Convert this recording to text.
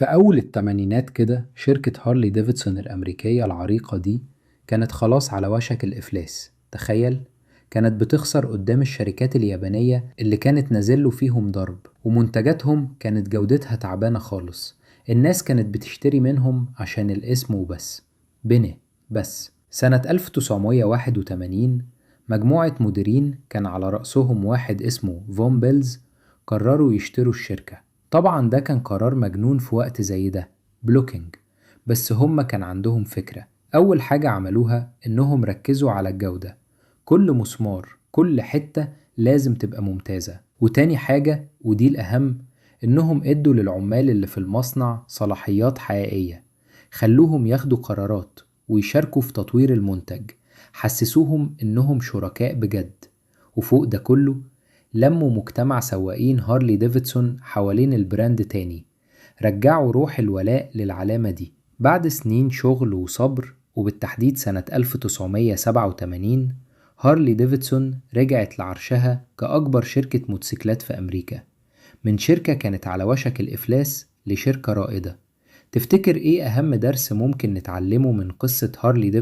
في أول التمانينات كده شركة هارلي ديفيدسون الأمريكية العريقة دي كانت خلاص على وشك الإفلاس. تخيل، كانت بتخسر قدام الشركات اليابانية اللي كانت نازله فيهم ضرب، ومنتجاتهم كانت جودتها تعبانة خالص. الناس كانت بتشتري منهم عشان الاسم وبس. بنه بس سنة 1981 مجموعة مديرين كان على رأسهم واحد اسمه فون بيلز قرروا يشتروا الشركة. طبعا ده كان قرار مجنون في وقت زي ده، بلوكينج. بس هم كان عندهم فكرة. أول حاجة عملوها إنهم ركزوا على الجودة، كل مسمار كل حتة لازم تبقى ممتازة. وتاني حاجة ودي الأهم، إنهم إدوا للعمال اللي في المصنع صلاحيات حقيقية، خلوهم ياخدوا قرارات ويشاركوا في تطوير المنتج، حسسوهم إنهم شركاء بجد. وفوق ده كله لموا مجتمع سواقين هارلي ديفيدسون حوالين البراند تاني، رجعوا روح الولاء للعلامة دي. بعد سنين شغل وصبر، وبالتحديد سنة 1987، هارلي ديفيدسون رجعت لعرشها كأكبر شركة موتوسيكلات في أمريكا، من شركة كانت على وشك الإفلاس لشركة رائدة. تفتكر إيه أهم درس ممكن نتعلمه من قصة هارلي ديفيدسون؟